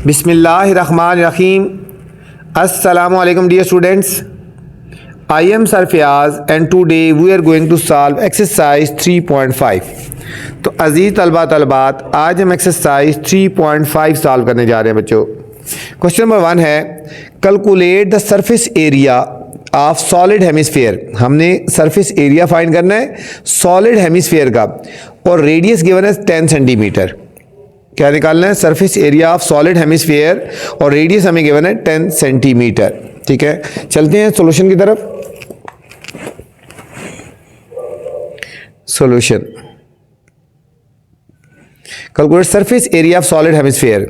बिस्मिल्लाहिर्रहमानिर्रहीम। अस्सलामुअलैकुम dear students, I am sir Fayaz and today we are going to solve exercise 3.5। तो अजीज़ तलबा तलबात, आज हम एक्सरसाइज 3.5 सॉल्व करने जा रहे हैं बच्चों। क्वेश्चन नंबर 1 है, calculate the surface area of solid hemisphere. हमने सरफेस एरिया फाइंड करना है सॉलिड हेमिस्फीयर का, और रेडियस गिवन है 10 सेंटीमीटर। क्या निकालना है? Surface area of solid hemisphere, और रेडियस हमें गिवन है 10 सेंटीमीटर। ठीक है, चलते हैं सॉल्यूशन की तरफ। Solution, calculate surface area of solid hemisphere.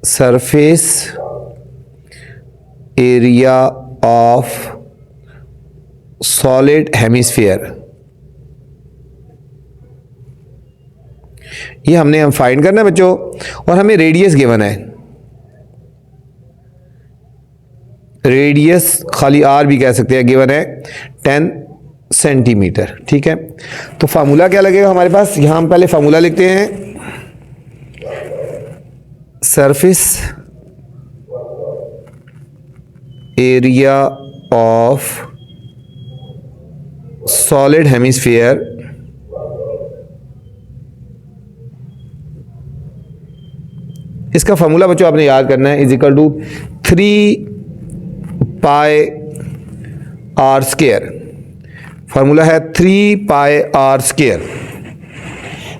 Surface area of solid hemisphere, ये हमने फाइंड करना है बच्चों, और हमें रेडियस गिवन है। रेडियस खाली आर भी कह सकते हैं, गिवन है 10 सेंटीमीटर। ठीक है, तो फार्मूला क्या लगेगा हमारे पास? यहां हम पहले फार्मूला लिखते हैं। Surface area of solid hemisphere इसका फार्मूला बच्चों आपने याद करना है, is equal to 3 pi r square. Formula है 3 पाई आर स्क्वायर।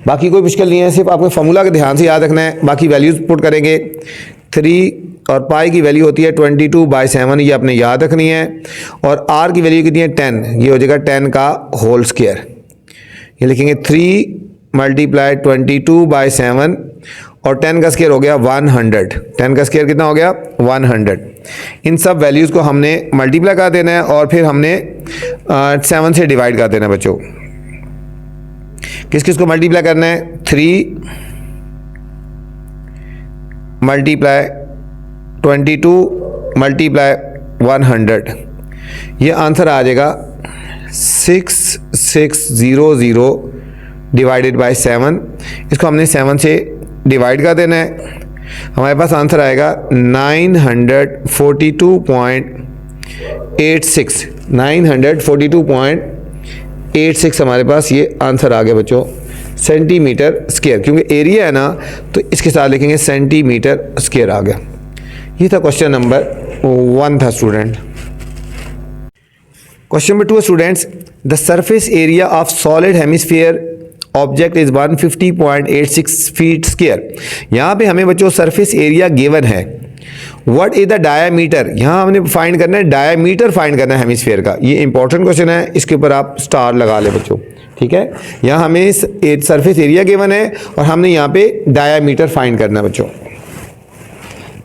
बाकी कोई मुश्किल नहीं है, सिर्फ आपको फार्मूला के ध्यान से याद रखना है। बाकी वैल्यूज पुट करेंगे। 3 और पाई की वैल्यू होती है 22/7, ये आपने याद रखनी है। और आर की वैल्यू कितनी है? 10, ये हो जाएगा 10 का होल स्क्वायर। ये लिखेंगे 3 × 22/7, और 10 का स्क्वायर हो गया 100। 10 का स्क्वायर कितना हो गया? 100। इन सब वैल्यूज़ को हमने मल्टीप्लाई कर देना है, और फिर हमने 7 से डिवाइड कर देना है बच्चों। किस किस को मल्टीप्लाई करना है? 3 × 22 × 100, ये आंसर आ जाएगा 6600 डिवाइडेड बाय 7। इसको हमने 7 से डिवाइड कर देना है, हमारे पास आंसर आएगा 942.86। 942.86 हमारे पास ये आंसर आ गया बच्चों, सेंटीमीटर स्क्वायर। क्योंकि एरिया है ना, तो इसके साथ लिखेंगे सेंटीमीटर स्क्वायर आ गया। ये था क्वेश्चन नंबर 1 था student. Question number 2 students, the surface area of solid hemisphere object is 150.86 feet square. यहाँ पे हमें बच्चों सरफेस एरिया गिवन है। What is the diameter? यहाँ हमने फाइंड करना है, डायामीटर फाइंड करना है हेमिस्फीयर का। ये इंपॉर्टेंट क्वेश्चन है, इसके ऊपर आप स्टार लगा ले बच्चों। ठीक है, यहाँ हमें सरफेस एरिया गिवन है, और हमने यहाँ पे डायामीटर फाइंड करना है बच्चों।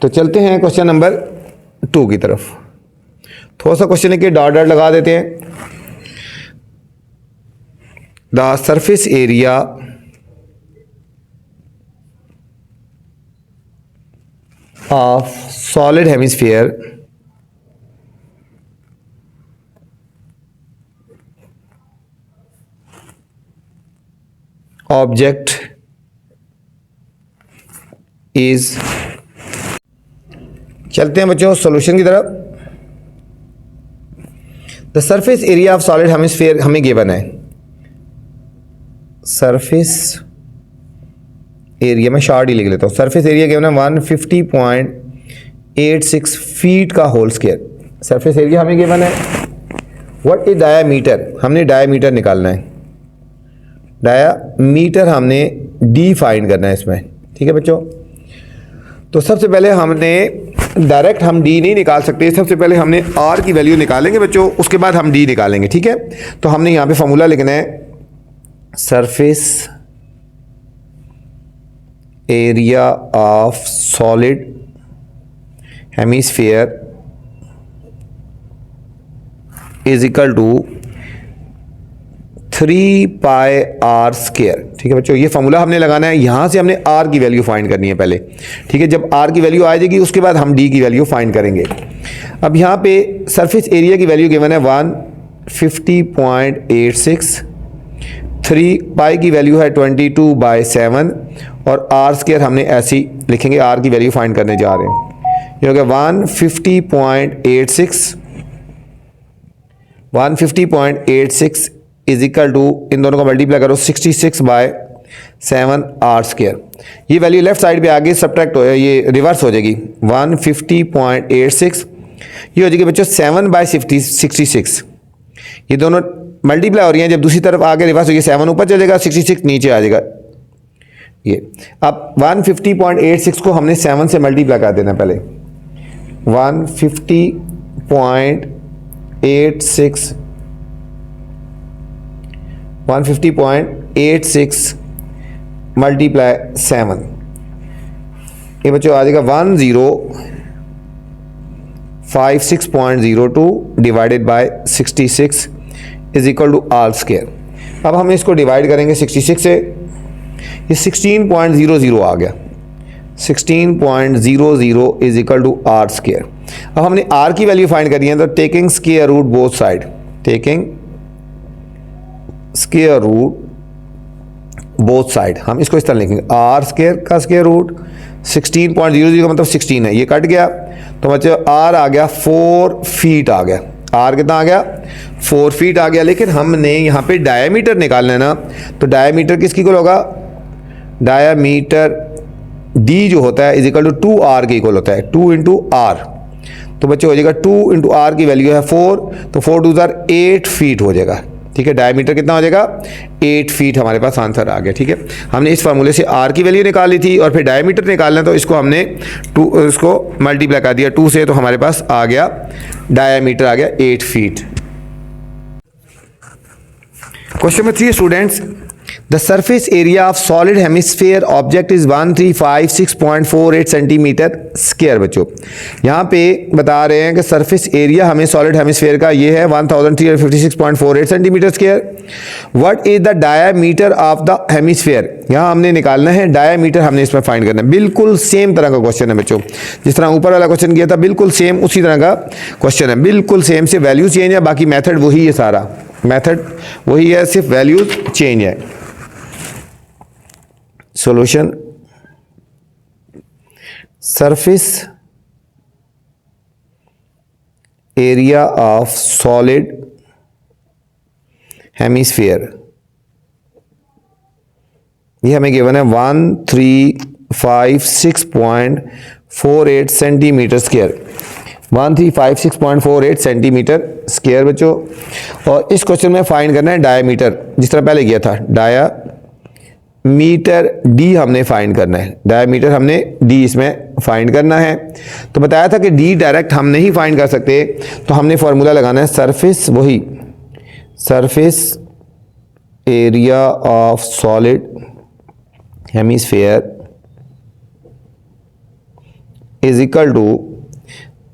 तो चलते हैं क्वेश्चन नंबर 2 की तरफ। थोड़ा सा क्वेश्चन है कि डॉट डॉट लगा देते हैं। The surface area of solid hemisphere object is, चलते हैं बच्चों सॉल्यूशन की तरफ। The surface area of solid hemisphere हमें गिवन है। सरफेस एरिया में शॉर्ट ही लिख लेता हूँ। सरफेस एरिया गिवन है 150.86 फीट का होल स्क्वायर। सरफेस एरिया हमें गिवन है। What is diameter? हमने डायामीटर निकालना है। डायामीटर हमने डी फाइंड करना है इसमें। ठीक है बच्चों, तो सबसे पहले हमने डायरेक्ट हम डी नहीं निकाल सकते, सबसे पहले हमने आर की वैल्यू निकालेंगे बच्चों, उसके बाद हम डी निकालेंगे। ठीक है, तो हमने यहाँ पे फॉर्मूला लिखना है, surface area of solid hemisphere is equal to 3 pi r square. ठीक है बच्चों, ये फॉर्मूला हमने लगाना है। यहां से हमने आर की वैल्यू फाइंड करनी है पहले। ठीक है, जब आर की वैल्यू आ जाएगी उसके बाद हम डी की वैल्यू फाइंड करेंगे। अब यहाँ पे सरफेस एरिया की वैल्यू गिवन है 150.86, 3 पाई की वैल्यू है 22/7 और आर स्क्वायर हमने ऐसी लिखेंगे, आर की वैल्यू फाइंड करने जा रहे हैं। ये हो गया 150.86 इज इक्वल टू, इन दोनों को मल्टीप्लाई करो 66/7 आर स्क्वायर। ये वैल्यू लेफ्ट साइड पे आगे सब्ट्रैक्ट हो, ये रिवर्स हो जाएगी। 150.86 ये हो जाएगी बच्चों 7/66। ये दोनों मल्टीप्लाई हो रही हैं, जब दूसरी तरफ आगे रिवर्स होगी 7 ऊपर चलेगा, 66 नीचे आ जाएगा। ये अब 150.86 को हमने 7 से मल्टीप्लाई कर देना पहले। 150.86 मल्टीप्लाई 7, ये बच्चों आ जाएगा 1056.02 divided by 66 is equal to are square. अब हम इसको डिवाइड करेंगे 66 से, ये 16.00 आ गया। 16.00 is equal to are square. अब हमने आर की वैल्यू फाइंड करी है, तो taking square root both side, taking square root both side, हम इसको इस तरह लिखेंगे आर स्क्वायर का स्क्वायर रूट 16.00 का मतलब 16 है, ये कट गया तो बच्चों आर आ गया 4 फीट आ गया। आर कितना आ गया 4 फीट आ गया। लेकिन हमने यहाँ पे डायमीटर निकालना है ना, तो डायमीटर किसकी इक्वल होगा, डायमीटर डी जो होता है इज इक्वल टू 2r के इक्वल होता है, 2 इंटू आर। तो बच्चे हो जाएगा 2 इंटू आर की वैल्यू है 4, तो 4 2 8 फीट हो जाएगा। ठीक है, डायमीटर कितना हो जाएगा 8 फीट, हमारे पास आंसर आ गया। ठीक है, हमने इस फार्मूले से आर की वैल्यू निकाली थी और फिर डायमीटर निकालना, तो इसको हमने इसको मल्टीप्लाई कर दिया 2 से, तो हमारे पास आ गया डायमीटर आ गया 8 feet. Question number 3 students, the surface area of solid hemisphere object is 1356.48 centimetre square. बच्चों यहाँ पे बता रहे हैं कि सरफेस एरिया हमें सॉलिड हेमिस्फीयर का ये है 1356.48 centimetre square. What is the diameter of the hemisphere, यहाँ हमने निकालना है डायामीटर, हमने इसमें फाइंड करना है। बिल्कुल सेम तरह का क्वेश्चन है बच्चों, जिस तरह ऊपर वाला क्वेश्चन किया था बिल्कुल सेम उसी तरह का क्वेश्चन है, बिल्कुल सेम, से वैल्यू चेंज है, बाकी मेथड वही है, सारा मेथड वही है, सिर्फ वैल्यूज चेंज है। Solution, surface area of solid hemisphere, ये हमें गिवन है 1356.48 सेंटीमीटर स्क्वायर, 1356.48 सेंटीमीटर स्क्वायर बच्चों। और इस क्वेश्चन में फाइंड करना है डायमीटर, जिस तरह पहले किया था, डायमीटर डी हमने फाइंड करना है, डायमीटर हमने डी इसमें फाइंड करना है। तो बताया था कि डी डायरेक्ट हम नहीं फाइंड कर सकते, तो हमने फॉर्मूला लगाना है सरफेस, वही surface area of solid hemisphere is equal to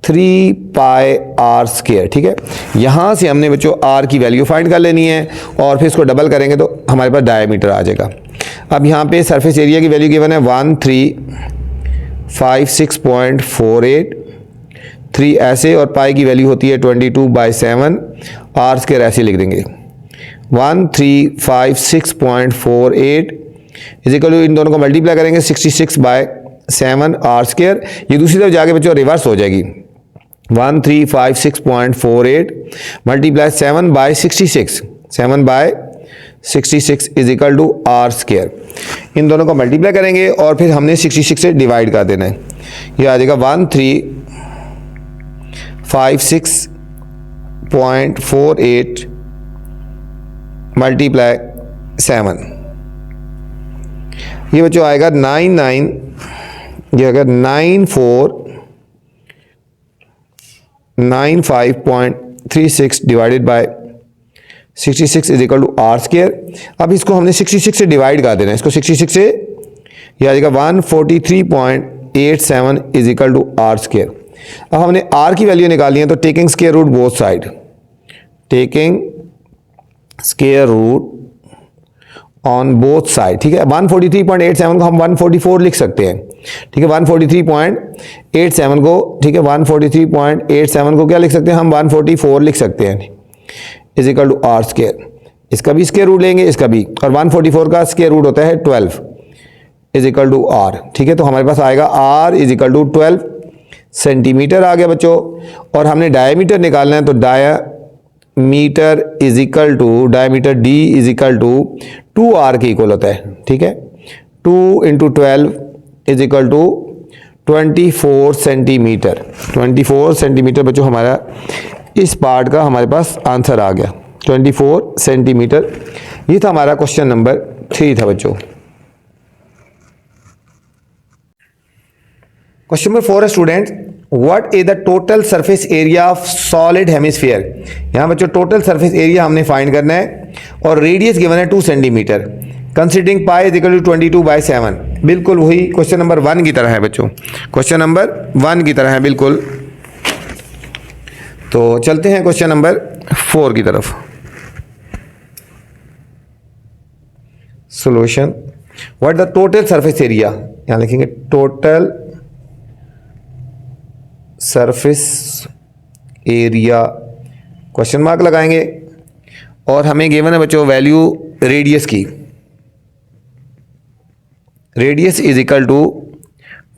3 pi r square. ठीक है, यहां से हमने बच्चों आर की वैल्यू फाइंड कर लेनी है और फिर इसको डबल करेंगे तो हमारे पास डायमीटर आ जाएगा। अब यहाँ पे सरफेस एरिया की वैल्यू गिवन है 1356.48, 3 ऐसे और पाई की वैल्यू होती है 22/7, आर स्क्वायर ऐसे लिख देंगे 1356.48 इज इक्वल टू, इन दोनों को मल्टीप्लाई करेंगे 66/7 आर स्क्वायर। ये दूसरी तरफ जाके बच्चों रिवर्स हो जाएगी, 1356.48 multiply 7/66, 7/66 is equal to are square. इन दोनों को मल्टीप्लाई करेंगे और फिर हमने 66 से डिवाइड कर देना है, ये आ जाएगा 1356.48 मल्टीप्लाई 7, ये बच्चों आएगा 99, ये अगर 9495.36 divided by 66 is equal to are square. अब इसको हमने 66 से डिवाइड कर देना है, इसको 66 से, ये आ जाएगा 143.87 is equal to are square. अब हमने आर की वैल्यू निकाली है, तो taking square root both side, taking square root on both side. ठीक है, 143.87 को हम 144 लिख सकते हैं। ठीक है, 143.87 को, ठीक है, 143.87 को क्या लिख सकते हैं हम, 144 लिख सकते हैं, is equal to are square. इसका भी स्क्वायर रूट लेंगे, इसका भी, और 144 का स्क्वायर रूट होता है 12 इज इक्वल टू आर। ठीक है, तो हमारे पास आएगा R is equal to 12 centimetre आ गया बच्चों। और हमने डायमीटर निकालना है, तो diameter is equal to diameter D is equal to 2r के इक्वल होता है। ठीक है, 2 into 12 is equal to 24 centimetre. 24 centimetre बच्चों हमारा इस पार्ट का हमारे पास आंसर आ गया, 24 सेंटीमीटर। ये था हमारा क्वेश्चन नंबर 3 था बच्चों। क्वेश्चन नंबर 4 है student, what is the total surface area of solid hemisphere. यहां बच्चों टोटल सरफेस एरिया हमने फाइंड करना है और रेडियस गिवन है 2 centimetre. Considering pi is equal to 22/7। बिल्कुल वही क्वेश्चन नंबर 1 की तरह है बच्चों, क्वेश्चन नंबर 1 की तरह है बिल्कुल। तो चलते हैं क्वेश्चन नंबर 4 की तरफ। Solution, what the total surface area, यहां लिखेंगे total surface area, question mark लगाएंगे और हमें गिवन है बच्चों वैल्यू रेडियस की। Radius is equal to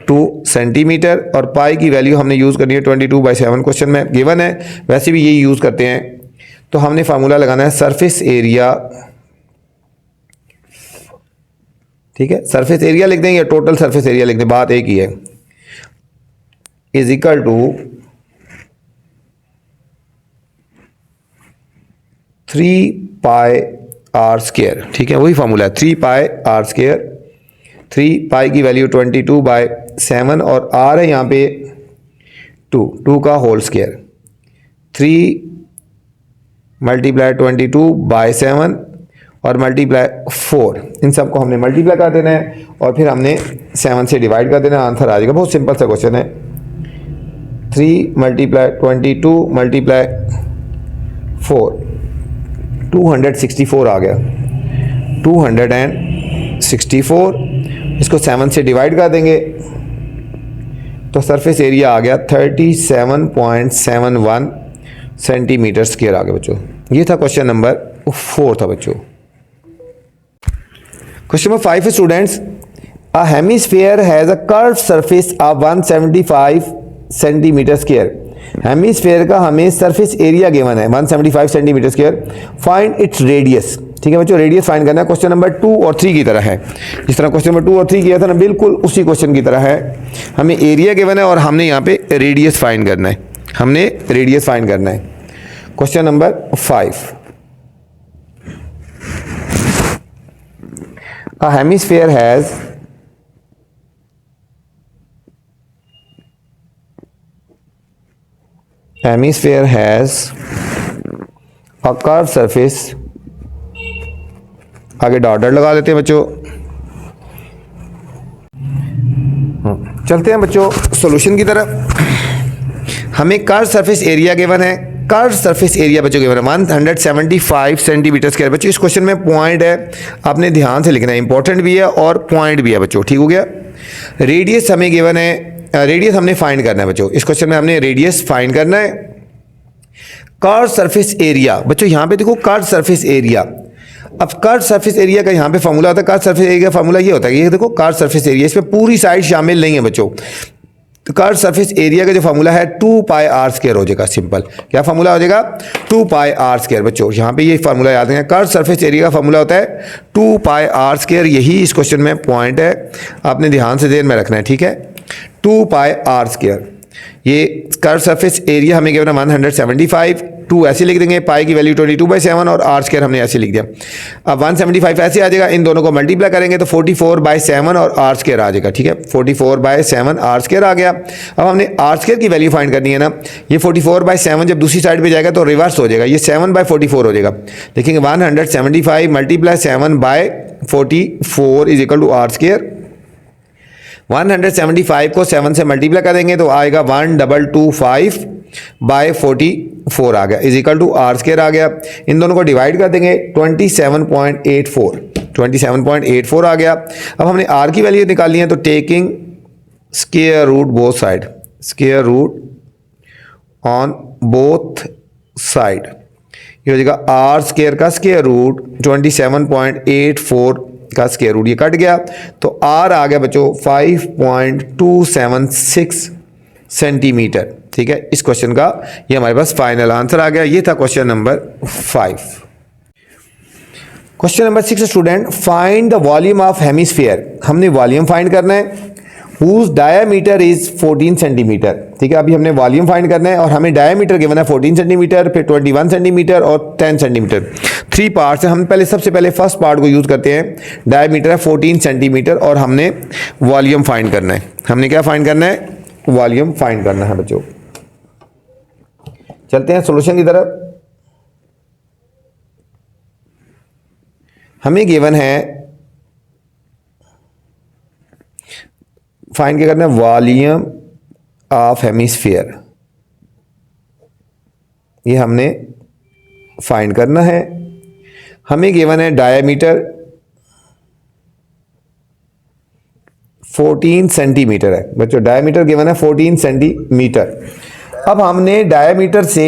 2 centimetre और पाई की वैल्यू हमने यूज़ करनी है 22/7 क्वेश्चन में गिवन है, वैसे भी यही यूज़ करते हैं। तो हमने फार्मूला लगाना है सरफेस एरिया। ठीक है, सरफेस एरिया लिख दें या टोटल सरफेस एरिया लिख दें, बात एक ही है। Is equal to 3πr²। ठीक है, वही फार्मूला है 3πr²। 3 पाई की वैल्यू 22/7 और r है यहाँ पे 2 का होल स्क्वायर। 3 मल्टीप्लाई 22/7 और मल्टीप्लाई 4, इन सबको हमने मल्टीप्लाई कर देना है और फिर हमने 7 से डिवाइड कर देना, आंसर आ जाएगा। बहुत सिंपल सा क्वेश्चन है। 3 मल्टीप्लाई 22 मल्टीप्लाई 4, 264 आ गया, 264। इसको 7 से डिवाइड कर देंगे तो सरफेस एरिया आ गया 37.71 सेंटीमीटर स्क्वायर आ गया बच्चों। ये था क्वेश्चन नंबर 4 था बच्चों। Question number 5 students, a hemisphere has a curved surface of 175 centimetre square. Hemisphere का हमें सरफेस एरिया गिवन है 175 centimetre square. Find its radius. ठीक है बच्चों, रेडियस फाइंड करना है। क्वेश्चन नंबर 2 और 3 की तरह है, जिस तरह क्वेश्चन नंबर 2 और 3 किया था ना, बिल्कुल उसी क्वेश्चन की तरह है। हमें एरिया गिवन है और हमने यहाँ पे रेडियस फाइंड करना है, हमने रेडियस फाइंड करना है। Question number 5, a hemisphere has a curve surface, आगे डॉट लगा देते हैं बच्चों। चलते हैं बच्चों सॉल्यूशन की तरफ। हमें कर्व सरफेस एरिया गिवन है, कर्व सरफेस एरिया बच्चों गिवन है 175 सेंटीमीटर स्क्वायर। बच्चों इस क्वेश्चन में पॉइंट है, आपने ध्यान से लिखना है, इंपॉर्टेंट भी है और पॉइंट भी है बच्चों। ठीक हो गया। रेडियस हमें गिवन है, रेडियस हमने फाइंड करना है बच्चों। इस क्वेश्चन में हमने रेडियस फाइंड करना है। कर्व सरफेस एरिया बच्चों, यहां पे देखो कर्व सरफेस एरिया। अब कर्व सरफेस एरिया का यहाँ पे फार्मूला होता है, कर्व सरफेस एरिया का फार्मूला ये होता है, ये देखो कर्व सरफेस एरिया, इसमें पूरी साइड शामिल नहीं है बच्चों। तो कर्व सरफेस एरिया का जो फार्मूला है 2πr² हो जाएगा। सिंपल क्या फार्मूला हो जाएगा, 2πr²। बच्चों यहाँ पे ये फार्मूला याद है, कर्व सरफेस एरिया का फार्मूला होता है 2πr²। यही इस क्वेश्चन में पॉइंट है, आपने ध्यान से ध्यान में रखना है। ठीक है, 2πr²। ये कर्व सरफेस एरिया हमें गिवन है 175, 2 ऐसे लिख देंगे, पाई की वैल्यू 22/7 और r² हमने ऐसे लिख दिया। अब 175 ऐसे आ जाएगा, इन दोनों को मल्टीप्लाई करेंगे तो 44/7 और r² आ जाएगा। ठीक है, 44/7 r² आ गया। अब हमने r² की वैल्यू फाइंड करनी है ना, ये 44/7 जब दूसरी साइड पे जाएगा तो रिवर्स हो जाएगा, ये 7/44 हो जाएगा। देखेंगे 175 multiply 7/44 is equal to r²। 175 को 7 से मल्टीप्लाई करेंगे तो आएगा 1225/44 आ गया, इज इक्वल टू r² आ गया। इन दोनों को डिवाइड कर देंगे 27.84 आ गया। अब हमने r की वैल्यू निकालनी है, तो taking square root both side, square root on both side, ये हो जाएगा आर स्क्वायर का स्क्वायर रूट 27.84 का स्क्वायर रूट, ये कट गया तो आर आ गया बच्चों 5.276 सेंटीमीटर। ठीक है, इस क्वेश्चन का ये हमारे पास फाइनल आंसर आ गया। ये था question number 5। Question number 6 student, find the volume of hemisphere. हमने वॉल्यूम फाइंड करना है whose diameter is 14 सेंटीमीटर। ठीक है, अभी हमने वॉल्यूम फाइंड करना है और हमें डायमीटर गिवन है 14 सेंटीमीटर, फिर 21 सेंटीमीटर और 10 सेंटीमीटर। 3 पार्ट्स हैं। हम पहले सबसे पहले फर्स्ट पार्ट को यूज करते हैं। डायमीटर है 14 सेंटीमीटर और हमने वॉल्यूम फाइंड करना है। हमने क्या फाइंड करना है? वॉल्यूम फाइंड करना है बच्चों। चलते हैं सॉल्यूशन की तरफ। हमें गिवन है फाइंड क्या करना है? वॉल्यूम ऑफ हेमिस्फीयर, ये हमने फाइंड करना है। हमें गिवन है डायमीटर 14 सेंटीमीटर है बच्चों। डायमीटर गिवन है 14 सेंटीमीटर। अब हमने डायमीटर से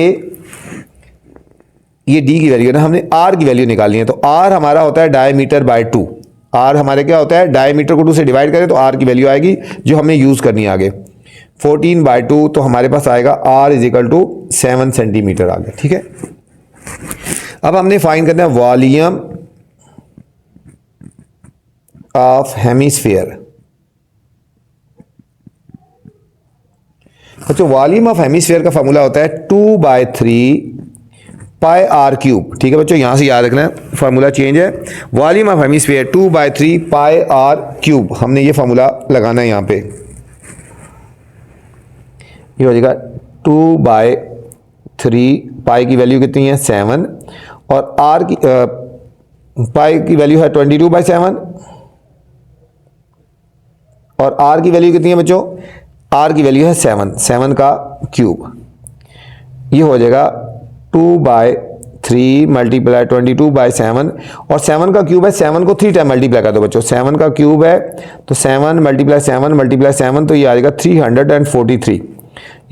ये डी की वैल्यू है ना, हमने आर की वैल्यू निकालनी है। तो आर हमारा होता है डायमीटर बाय 2। आर हमारे क्या होता है? डायमीटर को 2 से डिवाइड करें तो आर की वैल्यू आएगी जो हमने यूज करनी है आगे। 14/2 तो हमारे पास आएगा R is equal to 7 centimetre आ गया। ठीक है, अब हमने फाइंड करना है वॉल्यूम ऑफ हेमिस्फीयर। बच्चों वॉल्यूम ऑफ हेमिस्फीयर का फॉर्मूला होता है 2/3 पाई आर क्यूब। ठीक है बच्चों, यहां से याद रखना है, फार्मूला चेंज है। Volume of hemisphere 2/3 pi r cube, हमने ये फार्मूला लगाना है यहां पे। ये हो जाएगा 2/3, पाई की वैल्यू कितनी है? 7, और आर की पाई की वैल्यू है 22/7, और आर की वैल्यू कितनी है बच्चों? आर की वैल्यू है 7 का क्यूब। ये हो जाएगा 2/3 मल्टीप्लाई 22/7, और 7 का क्यूब है। 7 को 3 टाइम मल्टीप्लाई कर दो बच्चों। 7 का क्यूब है तो 7 मल्टीप्लाई 7 तो ये आएगा 343।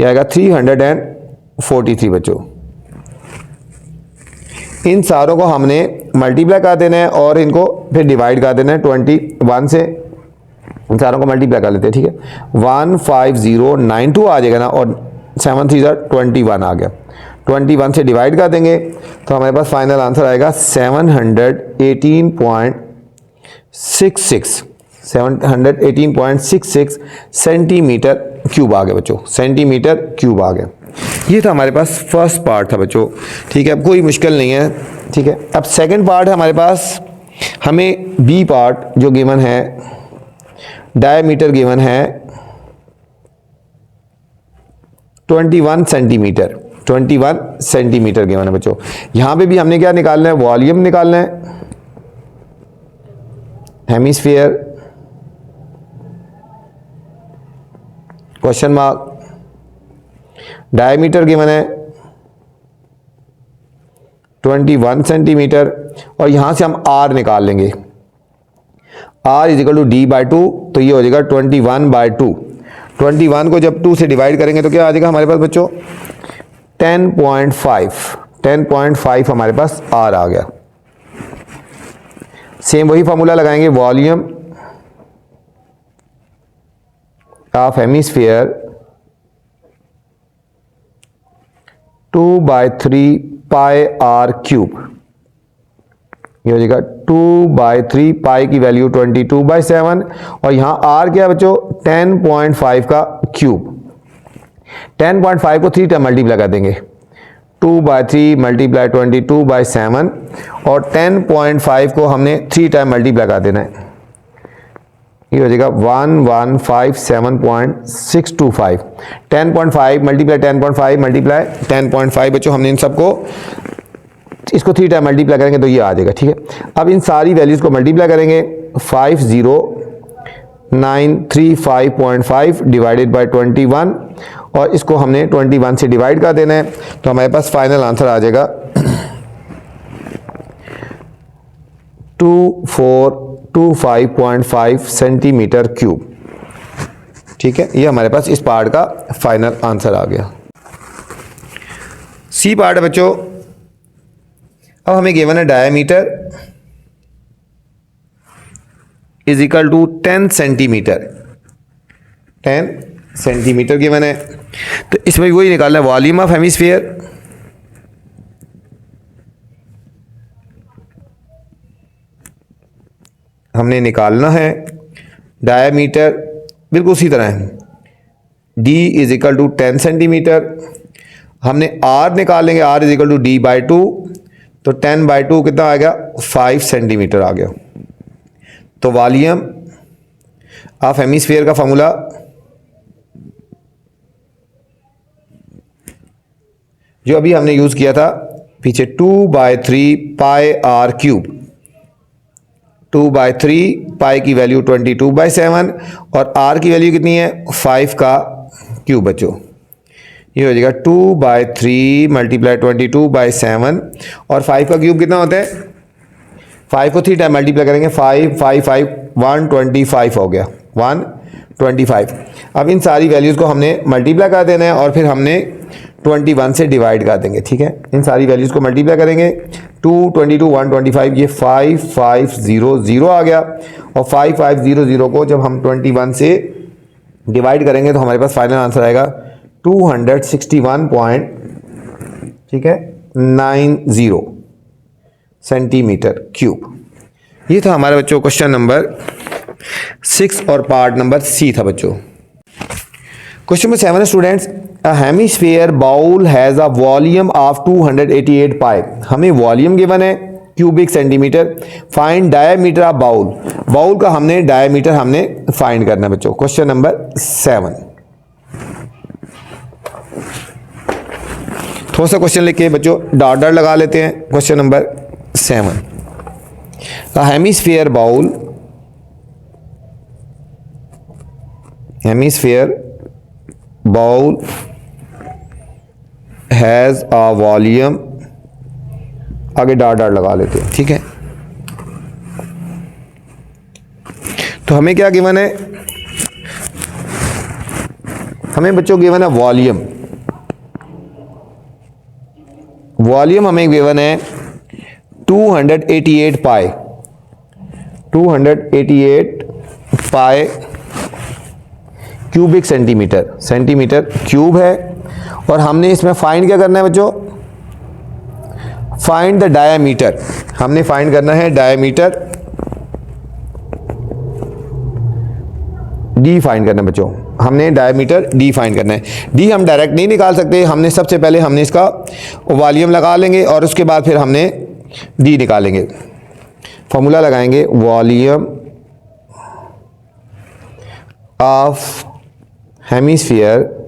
ये आएगा 343 बच्चों। इन सारों को हमने मल्टीप्लाई कर देना है और इनको फिर डिवाइड कर देना है 21 से। इन सारों को मल्टीप्लाई कर लेते हैं। ठीक है, 15092 आ जाएगा ना, और 7 3 21 आ गया। 21 से डिवाइड कर देंगे तो हमारे पास फाइनल आंसर आएगा 718.66 सेंटीमीटर क्यूब आ गया बच्चों। सेंटीमीटर क्यूब आ गया। ये था हमारे पास फर्स्ट पार्ट था बच्चों। ठीक है, अब कोई मुश्किल नहीं है। ठीक है, अब सेकंड पार्ट है हमारे पास। हमें बी पार्ट जो गिवन है, डायमीटर गिवन है 21 सेंटीमीटर। 21 सेंटीमीटर गिवन है बच्चों। यहां पे भी हमने क्या निकालना है? वॉल्यूम निकालना है hemisphere, question mark. Diameter given है 21 सेंटीमीटर, और यहां से हम आर निकाल लेंगे। Are is equal to D/2, तो ये हो जाएगा 21/2। 21 को जब 2 से डिवाइड करेंगे तो क्या आ जाएगा हमारे पास बच्चों? 10.5 हमारे पास आर आ गया। सेम वही फॉर्मूला लगाएंगे, volume of hemisphere 2/3 pi r cube. ये हो जाएगा 2/3, पाई की वैल्यू 22/7, और यहां आर क्या बच्चों? 10.5 का क्यूब। 10.5 को 3 टाइम मल्टीप्लाई कर देंगे। 2/3 मल्टीप्लाई 22/7, और 10.5 को हमने 3 टाइम मल्टीप्लाई कर देना है। ये हो जाएगा 1157.625। 10.5 मल्टीप्लाई 10.5 मल्टीप्लाई 10.5 बच्चों, हमने इन सबको इसको 3 टाइम मल्टीप्लाई करेंगे तो ये आ जाएगा। ठीक है, अब इन सारी वैल्यूज को मल्टीप्लाई करेंगे। 50935.5 डिवाइडेड बाय 21, और इसको हमने 21 से डिवाइड कर देना है तो हमारे पास फाइनल आंसर आ जाएगा 2425.5 सेंटीमीटर क्यूब। ठीक है, ये हमारे पास इस पार्ट का फाइनल आंसर आ गया। सी पार्ट है बच्चों, अब हमें गिवन है diameter is equal to 10 centimetre, 10 centimetre given है। तो इसमें वही निकालना है वॉल्यूम ऑफ हेमिस्फीयर, हमने निकालना है डायमीटर बिल्कुल उसी तरह है, d is equal to 10 centimetre, हमने r निकालेंगे, r is equal to d by 2, तो 10 बाई 2 कितना आ गया 5 सेंटीमीटर आ गया। तो वॉल्यूम ऑफ हेमिस्फीयर का फॉर्मूला जो अभी हमने यूज किया था पीछे 2/3 पाई r क्यूब, 2/3 पाई की वैल्यू 22/7 और r की वैल्यू कितनी है 5 का क्यूब बच्चों, ये हो जाएगा 2/3 मल्टीप्लाई 22/7 और 5 का क्यूब कितना होता है, 5 को 3 टाइम मल्टीप्लाई करेंगे 5 5 5 125 हो गया 125। अब इन सारी वैल्यूज़ को हमने मल्टीप्लाई कर देना है और फिर हमने 21 से डिवाइड कर देंगे। ठीक है, इन सारी वैल्यूज़ को मल्टीप्लाई करेंगे 2 22 125, ये 5500 आ गया और 5500 को जब हम 21 से डिवाइड करेंगे तो हमारे पास फाइनल आंसर आएगा 261 ठीक है 90 सेंटीमीटर क्यूब। ये था हमारे बच्चों क्वेश्चन नंबर 6 और पार्ट नंबर सी था बच्चों। Question number 7 students, a hemisphere bowl has a volume of 288 pi, हमें वॉल्यूम गिवन है cubic centimetre, find diameter of bowl, bowl का हमने डायमीटर हमने फाइंड करना है बच्चों। क्वेश्चन नंबर 7, थोड़ा सा क्वेश्चन लिख के बच्चों डॉट डॉट लगा लेते हैं। Question number 7, a hemisphere bowl, hemisphere bowl has a volume, आगे डॉट डॉट लगा लेते हैं। ठीक है, तो हमें क्या गिवन है, हमें बच्चों गिवन है वॉल्यूम, वॉल्यूम हमें गिवन है 288 पाई, 288 पाई क्यूबिक सेंटीमीटर, सेंटीमीटर क्यूब है और हमने इसमें फाइंड क्या करना है बच्चों, फाइंड द डायामीटर, हमने फाइंड करना है डायामीटर, डी फाइंड करना है बच्चों, हमने डायमीटर डी फाइंड करना है। डी हम डायरेक्ट नहीं निकाल सकते, हमने सबसे पहले हमने इसका वॉल्यूम लगा लेंगे और उसके बाद फिर हमने डी निकालेंगे। फॉर्मूला लगाएंगे volume of hemisphere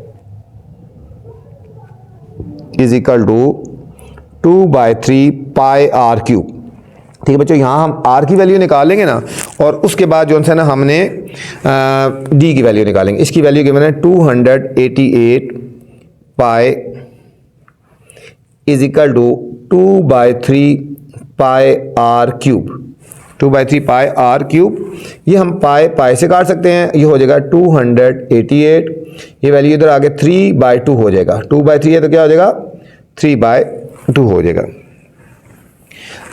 is equal to 2/3 pi r cube. ठीक है बच्चों, यहाँ हम आर की वैल्यू निकालेंगे ना और उसके बाद जो है ना हमने डी की वैल्यू निकालेंगे। इसकी वैल्यू गिवन है 288 pi is equal to 2/3 pi r cube, 2/3 pi r cube. ये हम पाई पाई से काट सकते हैं, ये हो जाएगा 288, ये वैल्यू इधर आगे 3/2 हो जाएगा, 2/3 है तो क्या हो जाएगा 3/2 हो जाएगा।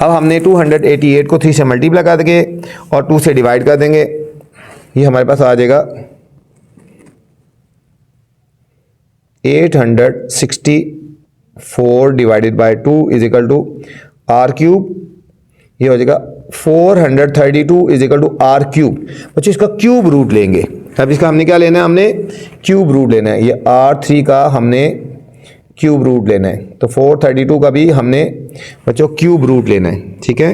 अब हमने 288 को 3 से मल्टीप्लाई कर देंगे और 2 से डिवाइड कर देंगे, ये हमारे पास आ जाएगा 864 divided by 2 is equal to r cube, ये हो जाएगा 432 is equal to r cube. बच्चों इसका क्यूब रूट लेंगे, अब इसका हमने क्या लेना है, हमने क्यूब रूट लेना है, ये R3 का हमने क्यूब रूट लेना है, तो 432 का भी हमने बच्चों क्यूब रूट लेना है। ठीक है,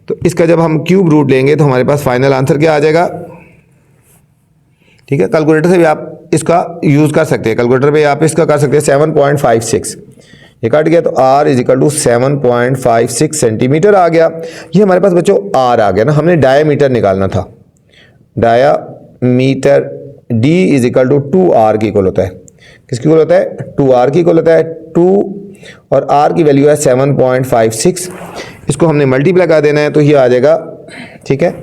तो इसका जब हम क्यूब रूट लेंगे तो हमारे पास फाइनल आंसर क्या आ जाएगा। ठीक है, कैलकुलेटर से भी आप इसका यूज़ कर सकते हैं, कैलकुलेटर पे आप इसका कर सकते हैं 7.56, ये कट गया तो R is equal to 7.56 centimetre आ गया। ये हमारे पास बच्चों R आ गया ना, हमने डायमीटर निकालना था, diameter D is equal to 2R की इक्वल होता है, किसकी इक्वल होता है 2R की इक्वल होता है, 2 और R की वैल्यू है 7.56, इसको हमने मल्टीप्लाई कर देना है तो ये आ जाएगा। ठीक है,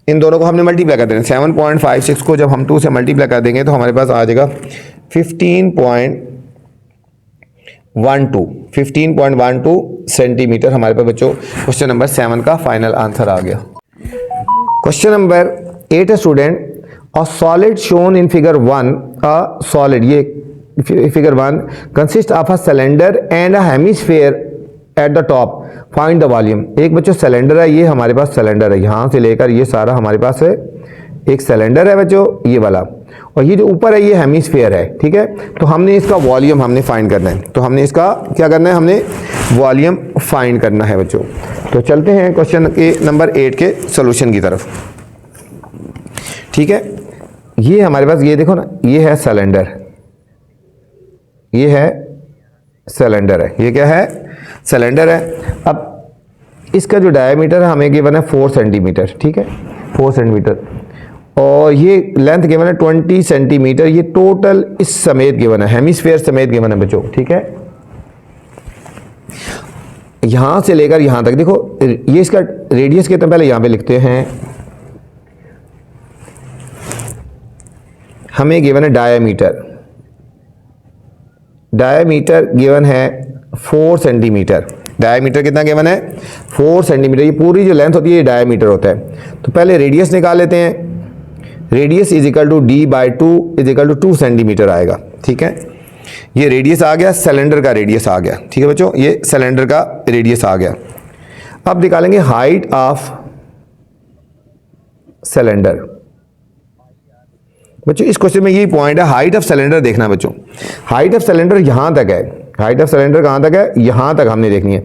इन दोनों को हमने मल्टीप्लाई कर देना है, 7.56 को जब हम 2 से मल्टीप्लाई कर देंगे तो हमारे पास आ जाएगा 15.12 सेंटीमीटर हमारे पास बच्चों क्वेश्चन नंबर 7 का फाइनल आंसर आ गया। Question number 8 student, a solid shown in figure 1, a solid, ये figure 1 consist of a cylinder and a hemisphere at the top, find the volume. एक बच्चों सिलेंडर है, ये हमारे पास सिलेंडर है, यहाँ से लेकर ये सारा हमारे पास है एक सिलेंडर है बच्चों ये वाला, और ये जो ऊपर है ये हेमिस्फीयर है, ठीक है। तो हमने इसका वॉल्यूम हमने फाइंड करना है, तो हमने इसका क्या करना है, हमने वॉल्यूम फाइंड करना है बच्चों। तो चलते हैं क्वेश्चन के नंबर 8 के सॉल्यूशन की तरफ, ठीक है। ये हमारे पास ये देखो ना, ये है सिलेंडर, ये है सिलेंडर है, ये क्या है, सिलेंडर है। अब इसका जो डायमीटर है हमें गिवन है 4 सेंटीमीटर, ठीक है, 4 सेंटीमीटर, और ये लेंथ गिवन है 20 सेंटीमीटर। ये टोटल इस समेत गिवन है, हेमिस्फीयर समेत गिवन है बच्चों, ठीक है। यहां से लेकर यहां तक देखो, ये इसका रेडियस कितना, पहले यहां पे लिखते हैं, हमें गिवन है डायमीटर, डायमीटर गिवन है 4 सेंटीमीटर। डायमीटर कितना गिवन है, 4 सेंटीमीटर। ये पूरी जो लेंथ होती है ये डायमीटर होता है। तो पहले रेडियस निकाल लेते हैं, radius is equal to d by 2 is equal to 2 centimetre आएगा, ठीक है। ये रेडियस आ गया, सिलेंडर का रेडियस आ गया, ठीक है बच्चों, ये सिलेंडर का रेडियस आ गया। अब निकालेंगे हाइट ऑफ सिलेंडर। बच्चों इस क्वेश्चन में यही पॉइंट है, हाइट ऑफ सिलेंडर देखना बच्चों। हाइट ऑफ सिलेंडर यहां तक है, हाइट ऑफ सिलेंडर कहां तक है, यहां तक हमने देखनी है।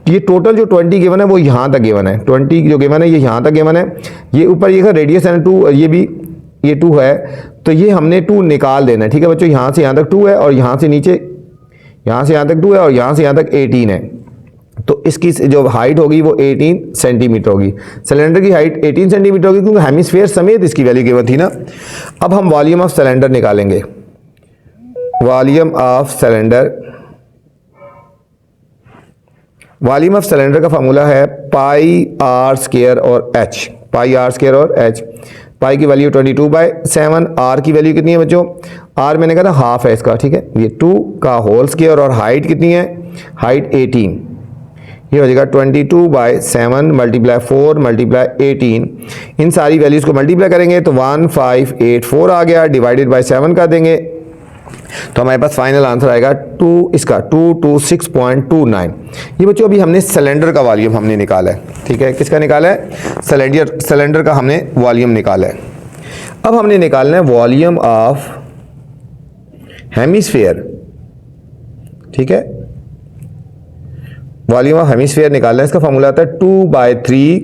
ये टोटल जो 20 गिवन है वो यहां तक गिवन है, 20 जो गिवन है ये यहां तक गिवन है। ये ऊपर ये रेडियस है 2, ये भी ये 2 है, तो ये हमने 2 निकाल देना है, ठीक है बच्चों। यहां से यहां तक 2 है, और यहां से नीचे, यहां से यहां तक 2 है, और यहां से यहां तक 18 है। तो इसकी जो हाइट होगी वो 18 सेंटीमीटर होगी। सिलेंडर की हाइट 18 सेंटीमीटर होगी क्योंकि हेमिस्फीयर समेत इसकी वैल्यू गिवन थी ना। अब हम वॉल्यूम ऑफ सिलेंडर निकालेंगे। Volume of cylinder, volume of cylinder का फार्मूला है पाई आर स्क्वायर और एच, पाई आर स्क्वायर और एच। पाई की वैल्यू 22/7, आर की वैल्यू कितनी है बच्चों, आर मैंने कहा था हाफ है इसका, ठीक है। ये 2 का होल स्क्वायर, और हाइट कितनी है, हाइट 18, ये हो जाएगा 22/7 मल्टीप्लाई 4 मल्टीप्लाई 18। इन सारी वैल्यूज को मल्टीप्लाई करेंगे तो 1584 आ गया, डिवाइडेड बाय 7 कर देंगे तो हमारे पास फाइनल आंसर आएगा 226.29। ये बच्चों अभी हमने सिलेंडर का वॉल्यूम हमने निकाला है, ठीक है। किसका निकाला है, सिलेंडर का हमने वॉल्यूम निकाला है। अब हमने निकालना है वॉल्यूम ऑफ हेमिस्फीयर, ठीक है। वॉल्यूम ऑफ हेमिस्फीयर निकालना है, इसका फॉर्मूला आता है 2/3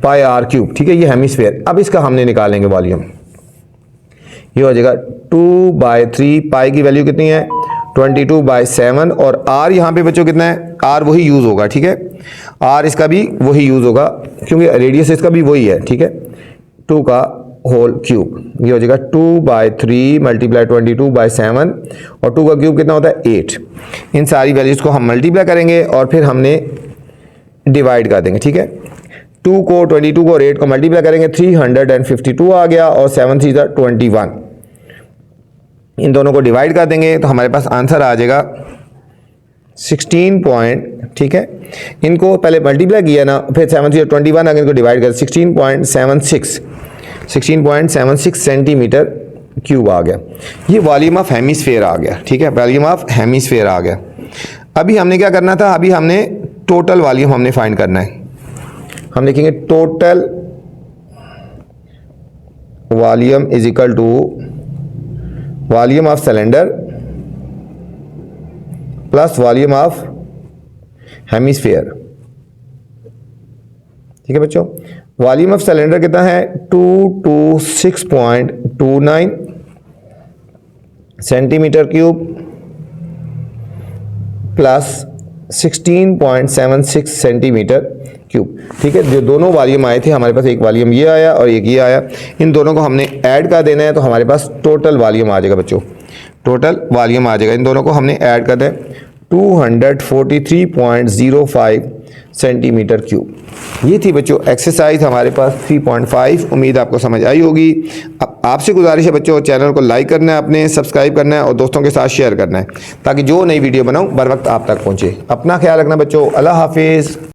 पाई आर क्यूब, ठीक है। ये हेमिस्फीयर, अब इसका हमने निकालेंगे वॉल्यूम, ये हो जाएगा 2/3, पाई की वैल्यू कितनी है 22/7, और आर यहाँ पे बच्चों कितना है, आर वही यूज होगा, ठीक है। आर इसका भी वही यूज होगा क्योंकि रेडियस इसका भी वही है, ठीक है, 2 का होल क्यूब। ये हो जाएगा 2/3 मल्टीप्लाई 22/7, और 2 का क्यूब कितना होता है 8। इन सारी वैल्यूज को हम मल्टीप्लाई करेंगे और फिर हमने डिवाइड कर देंगे, ठीक है। 2 को 22 को और 8 को मल्टीप्लाई करेंगे 352 आ गया, और 7 3 21। इन दोनों को डिवाइड कर देंगे तो हमारे पास आंसर आ जाएगा 16 पॉइंट, ठीक है। इनको पहले मल्टीप्लाई किया ना, फिर 7 3 21 अगर इनको डिवाइड कर 16.76 सेंटीमीटर क्यूब आ गया। ये वॉल्यूम ऑफ हेमिस्फीयर आ गया, ठीक है, वॉल्यूम ऑफ हेमिस्फीयर आ गया। अभी हमने क्या करना था, अभी हमने टोटल वॉल्यूम हमने फाइंड करना है। हम लिखेंगे total volume is equal to volume of cylinder plus volume of hemisphere, ठीक है बच्चों। वॉल्यूम ऑफ सिलेंडर कितना है 226.29 centimetre cube plus 16.76 centimetre cube, ठीक है। जो दोनों वॉल्यूम आए थे हमारे पास, एक वॉल्यूम ये आया और एक ये आया, इन दोनों को हमने ऐड कर देना है तो हमारे पास टोटल वॉल्यूम आ जाएगा बच्चों, टोटल वॉल्यूम आ जाएगा। इन दोनों को हमने ऐड कर दें 243.05 सेंटीमीटर क्यूब। ये थी बच्चों एक्सरसाइज हमारे पास 3.5। उम्मीद आपको समझ आई होगी। अब आपसे गुजारिश है बच्चों, चैनल को लाइक करना है, आपने सब्सक्राइब करना है और दोस्तों के साथ शेयर करना है ताकि जो नई वीडियो बनाऊं बर वक्त आप तक पहुंचे। अपना ख्याल रखना बच्चों। अल्लाह हाफिज़।